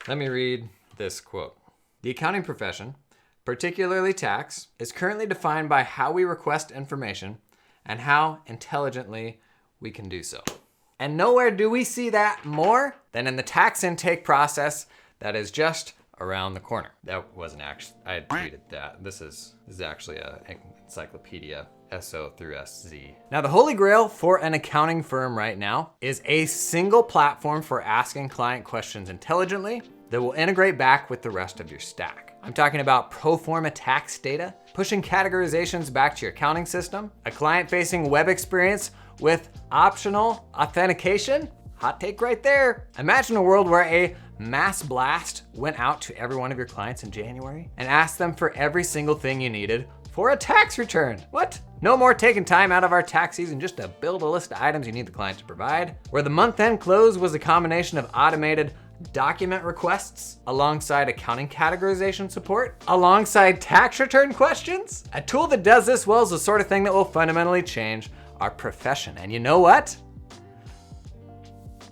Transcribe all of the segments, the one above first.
Let me read this quote. The accounting profession, particularly tax, is currently defined by how we request information and how intelligently we can do so. And nowhere do we see that more than in the tax intake process that is just around the corner. That wasn't actually, I tweeted that. This is actually an encyclopedia, SO through SZ. Now the holy grail for an accounting firm right now is a single platform for asking client questions intelligently that will integrate back with the rest of your stack. I'm talking about pro forma tax data, pushing categorizations back to your accounting system, a client-facing web experience with optional authentication. Hot take right there. Imagine a world where a mass blast went out to every one of your clients in January and asked them for every single thing you needed for a tax return. What? No more taking time out of our tax season just to build a list of items you need the client to provide, where the month-end close was a combination of automated document requests alongside accounting categorization support, alongside tax return questions. A tool that does this well is the sort of thing that will fundamentally change our profession. And you know what?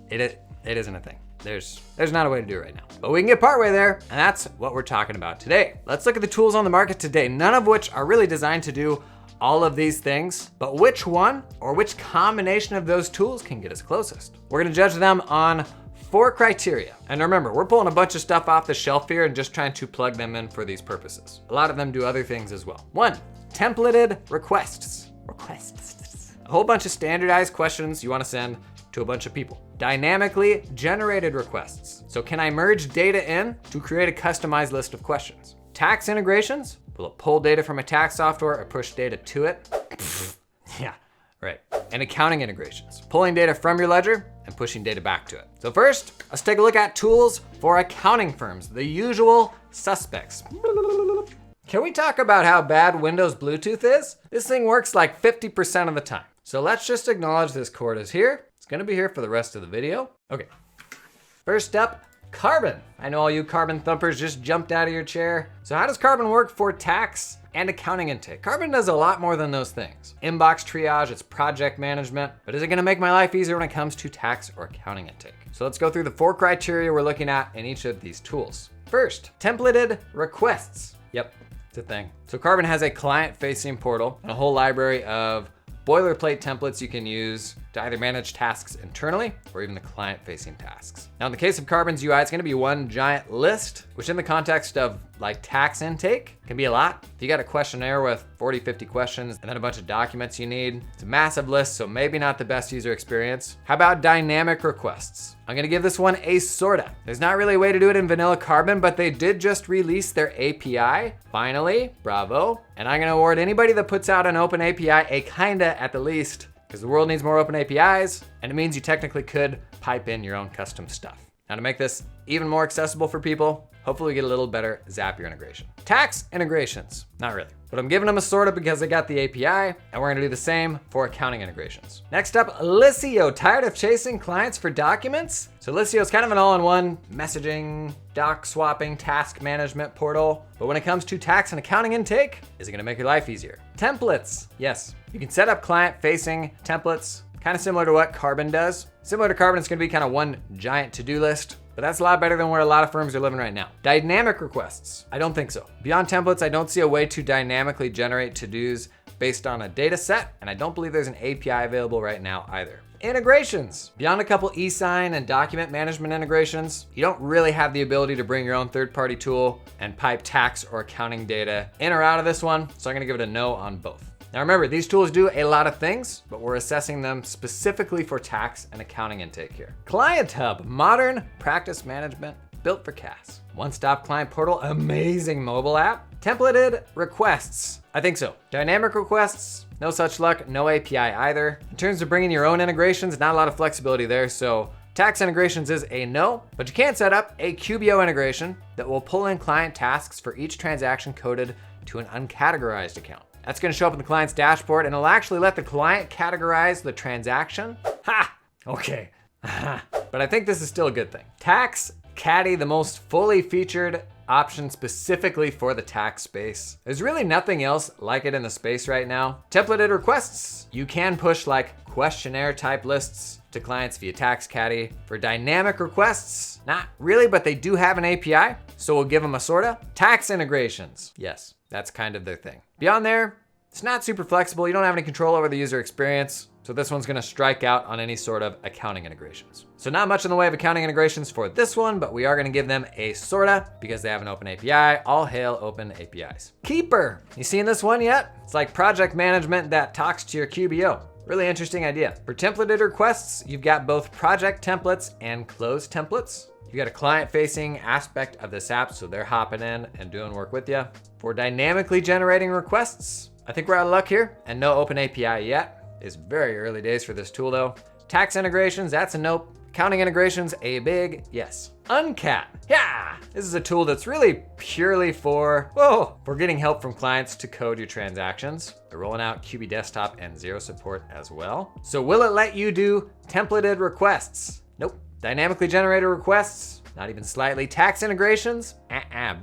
It isn't a thing. There's not a way to do it right now, but we can get partway there, and that's what we're talking about today. Let's look at the tools on the market today, none of which are really designed to do all of these things, but which one or which combination of those tools can get us closest. We're gonna judge them on 4 criteria. And remember, we're pulling a bunch of stuff off the shelf here and just trying to plug them in for these purposes. A lot of them do other things as well. 1, templated requests. A whole bunch of standardized questions you wanna send to a bunch of people. Dynamically generated requests. So can I merge data in to create a customized list of questions? Tax integrations. Will it pull data from a tax software or push data to it? Yeah, right. And accounting integrations. Pulling data from your ledger and pushing data back to it. So first, let's take a look at tools for accounting firms, the usual suspects. Can we talk about how bad Windows Bluetooth is? This thing works like 50% of the time. So let's just acknowledge this cord is here. It's gonna be here for the rest of the video. Okay, first up, Carbon. I know all you Carbon thumpers just jumped out of your chair. So how does Carbon work for tax and accounting intake? Carbon does a lot more than those things. Inbox triage, it's project management, but is it gonna make my life easier when it comes to tax or accounting intake? So let's go through the 4 criteria we're looking at in each of these tools. First, templated requests. Yep, it's a thing. So Carbon has a client-facing portal and a whole library of boilerplate templates you can use to either manage tasks internally or even the client-facing tasks. Now in the case of Carbon's UI, it's gonna be one giant list, which in the context of like tax intake can be a lot. If you got a questionnaire with 40, 50 questions and then a bunch of documents you need, it's a massive list, so maybe not the best user experience. How about dynamic requests? I'm gonna give this one a sorta. There's not really a way to do it in vanilla Carbon, but they did just release their API. Finally, bravo. And I'm gonna award anybody that puts out an OpenAPI a kinda at the least, because the world needs more open APIs, and it means you technically could pipe in your own custom stuff. Now to make this even more accessible for people, hopefully we get a little better Zapier integration. Tax integrations, not really. But I'm giving them a sorta because I got the API, and we're gonna do the same for accounting integrations. Next up, Lisio. Tired of chasing clients for documents? So Lisio is kind of an all-in-one messaging, doc swapping, task management portal. But when it comes to tax and accounting intake, is it gonna make your life easier? Templates, yes. You can set up client-facing templates, kind of similar to what Carbon does. Similar to Carbon, it's gonna be kind of one giant to-do list, but that's a lot better than where a lot of firms are living right now. Dynamic requests, I don't think so. Beyond templates, I don't see a way to dynamically generate to-dos based on a data set, and I don't believe there's an API available right now either. Integrations. Beyond a couple e-sign and document management integrations, you don't really have the ability to bring your own third-party tool and pipe tax or accounting data in or out of this one, so I'm gonna give it a no on both. Now remember, these tools do a lot of things, but we're assessing them specifically for tax and accounting intake here. Client Hub, modern practice management built for CAS. One-stop client portal, amazing mobile app. Templated requests, I think so. Dynamic requests, no such luck, no API either. In terms of bringing your own integrations, not a lot of flexibility there, so tax integrations is a no, but you can set up a QBO integration that will pull in client tasks for each transaction coded to an uncategorized account. That's gonna show up in the client's dashboard and it'll actually let the client categorize the transaction. Ha, okay. But I think this is still a good thing. Tax Caddy, the most fully featured option specifically for the tax space. There's really nothing else like it in the space right now. Templated requests. You can push like questionnaire type lists to clients via Tax Caddy. For dynamic requests, not really, but they do have an API, so we'll give them a sorta. Tax integrations. Yes, that's kind of their thing. Beyond there, it's not super flexible. You don't have any control over the user experience. So this one's gonna strike out on any sort of accounting integrations. So not much in the way of accounting integrations for this one, but we are gonna give them a sorta because they have an open API. All hail open APIs. Keeper, you seen this one yet? It's like project management that talks to your QBO. Really interesting idea. For templated requests, you've got both project templates and close templates. You got a client-facing aspect of this app, so they're hopping in and doing work with you. For dynamically generating requests, I think we're out of luck here, and no open API yet. It's very early days for this tool though. Tax integrations, that's a nope. Accounting integrations, a big yes. Uncat, yeah! This is a tool that's really purely for getting help from clients to code your transactions. They're rolling out QB Desktop and Zero support as well. So will it let you do templated requests? Nope. Dynamically generated requests? Not even slightly. Tax integrations?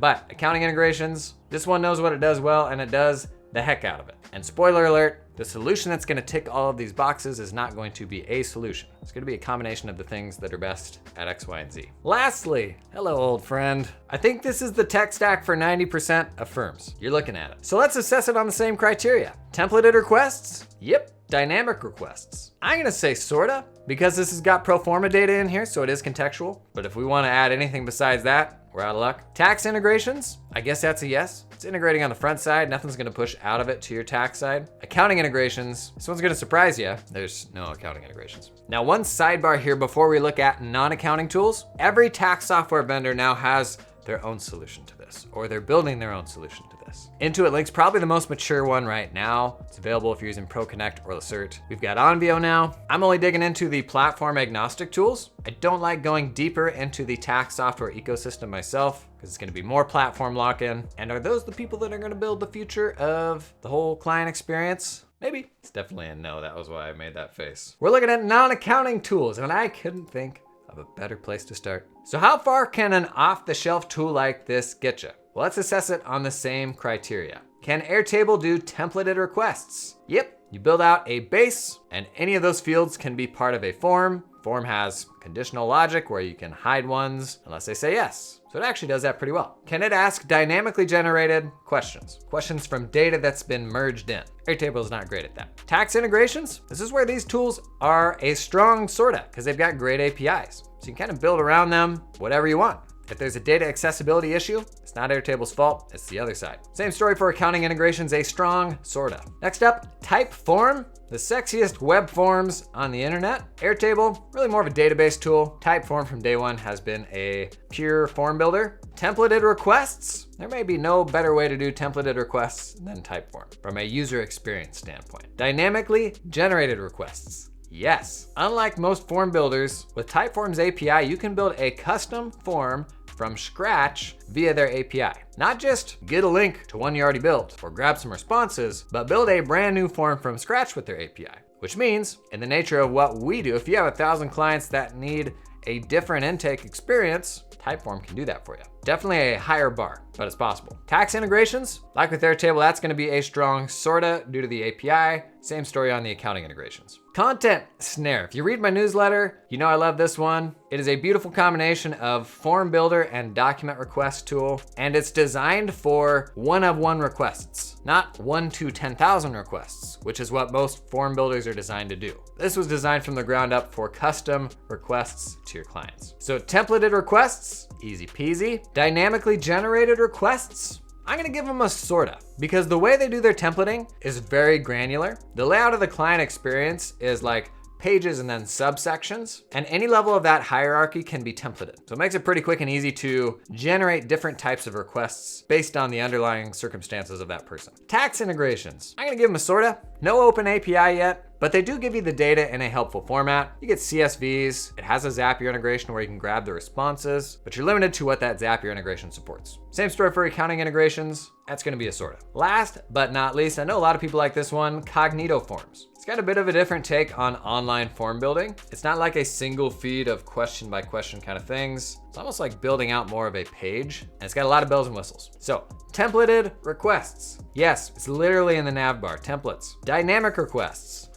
But accounting integrations, this one knows what it does well, and it does the heck out of it. And spoiler alert, the solution that's gonna tick all of these boxes is not going to be a solution. It's gonna be a combination of the things that are best at X, Y, and Z. Lastly, hello old friend. I think this is the tech stack for 90% of firms. You're looking at it. So let's assess it on the same criteria. Templated requests? Yep. Dynamic requests. I'm gonna say sorta, because this has got pro forma data in here, so it is contextual. But if we wanna add anything besides that, we're out of luck. Tax integrations, I guess that's a yes. It's integrating on the front side, nothing's gonna push out of it to your tax side. Accounting integrations, this one's gonna surprise you. There's no accounting integrations. Now one sidebar here before we look at non-accounting tools. Every tax software vendor now has their own solution to this, or they're building their own solution to this. Intuit Link's probably the most mature one right now. It's available if you're using ProConnect or Lacert. We've got Onvio now. I'm only digging into the platform agnostic tools. I don't like going deeper into the tax software ecosystem myself because it's gonna be more platform lock-in. And are those the people that are gonna build the future of the whole client experience? Maybe. It's definitely a no. That was why I made that face. We're looking at non-accounting tools, and I couldn't think of a better place to start. So how far can an off-the-shelf tool like this get you? Well, let's assess it on the same criteria. Can Airtable do templated requests? Yep. You build out a base, and any of those fields can be part of a form. Form has conditional logic where you can hide ones unless they say yes. So it actually does that pretty well. Can it ask dynamically generated questions? Questions from data that's been merged in. Airtable is not great at that. Tax integrations, this is where these tools are a strong sorta, because they've got great APIs. So you can kind of build around them whatever you want. If there's a data accessibility issue, it's not Airtable's fault, it's the other side. Same story for accounting integrations, a strong sorta. Next up, Typeform, the sexiest web forms on the internet. Airtable, really more of a database tool. Typeform from day one has been a pure form builder. Templated requests, there may be no better way to do templated requests than Typeform from a user experience standpoint. Dynamically generated requests. Yes, unlike most form builders, with Typeform's API, you can build a custom form from scratch via their API. Not just get a link to one you already built or grab some responses, but build a brand new form from scratch with their API. Which means, in the nature of what we do, if you have 1,000 clients that need a different intake experience, Typeform can do that for you. Definitely a higher bar, but it's possible. Tax integrations, like with Airtable, that's gonna be a strong sorta due to the API. Same story on the accounting integrations. Content Snare. If you read my newsletter, you know I love this one. It is a beautiful combination of form builder and document request tool, and it's designed for one-of-one requests, not 1 to 10,000 requests, which is what most form builders are designed to do. This was designed from the ground up for custom requests to your clients. So templated requests, easy peasy. Dynamically generated requests, I'm gonna give them a sorta, because the way they do their templating is very granular. The layout of the client experience is like pages and then subsections, and any level of that hierarchy can be templated. So it makes it pretty quick and easy to generate different types of requests based on the underlying circumstances of that person. Tax integrations, I'm gonna give them a sorta. No open API yet, but they do give you the data in a helpful format. You get CSVs, it has a Zapier integration where you can grab the responses, but you're limited to what that Zapier integration supports. Same story for accounting integrations, that's gonna be a sorta. Last but not least, I know a lot of people like this one, Cognito Forms. It's got a bit of a different take on online form building. It's not like a single feed of question by question kind of things. It's It's almost like building out more of a page, and it's got a lot of bells and whistles. So, templated requests. Yes, it's literally in the nav bar, templates. Dynamic requests.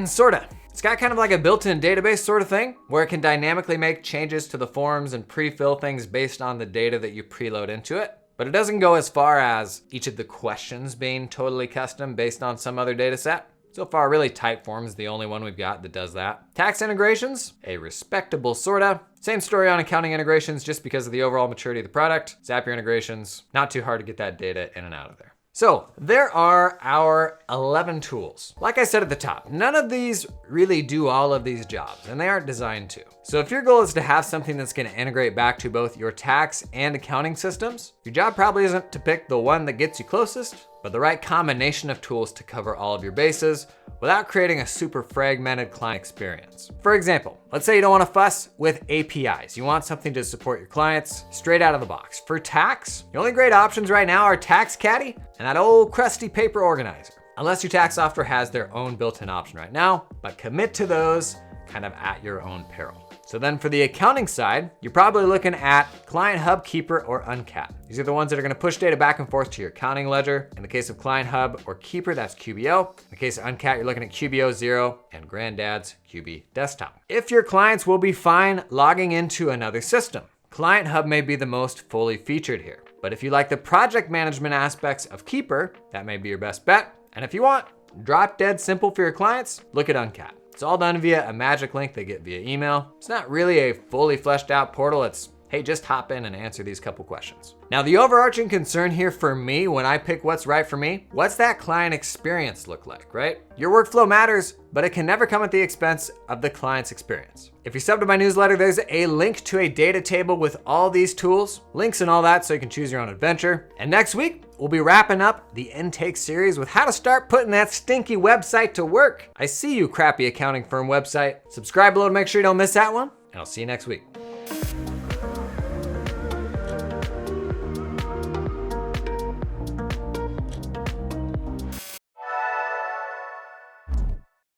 Sorta. It's got kind of like a built-in database sort of thing, where it can dynamically make changes to the forms and pre-fill things based on the data that you preload into it. But it doesn't go as far as each of the questions being totally custom based on some other data set. So far, really, Typeform is the only one we've got that does that. Tax integrations, a respectable sorta. Same story on accounting integrations, just because of the overall maturity of the product. Zapier integrations, not too hard to get that data in and out of there. So there are our 11 tools. Like I said at the top, none of these really do all of these jobs, and they aren't designed to. So if your goal is to have something that's gonna integrate back to both your tax and accounting systems, your job probably isn't to pick the one that gets you closest, but the right combination of tools to cover all of your bases without creating a super fragmented client experience. For example, let's say you don't wanna fuss with APIs. You want something to support your clients straight out of the box. For tax, the only great options right now are Tax Caddy and that old crusty paper organizer. Unless your tax software has their own built-in option right now, but commit to those kind of at your own peril. So then for the accounting side, you're probably looking at Client Hub, Keeper, or Uncat. These are the ones that are gonna push data back and forth to your accounting ledger. In the case of Client Hub or Keeper, that's QBO. In the case of Uncat, you're looking at QBO 0 and Granddad's QB Desktop. If your clients will be fine logging into another system, Client Hub may be the most fully featured here. But if you like the project management aspects of Keeper, that may be your best bet. And if you want drop dead simple for your clients, look at Uncat. It's all done via a magic link they get via email. It's not really a fully fleshed out portal. It's, hey, just hop in and answer these couple questions. Now, the overarching concern here for me when I pick what's right for me, what's that client experience look like, right? Your workflow matters, but it can never come at the expense of the client's experience. If you sub to my newsletter, there's a link to a data table with all these tools, links and all that, so you can choose your own adventure. And next week, we'll be wrapping up the intake series with how to start putting that stinky website to work. I see you, crappy accounting firm website. Subscribe below to make sure you don't miss that one, and I'll see you next week.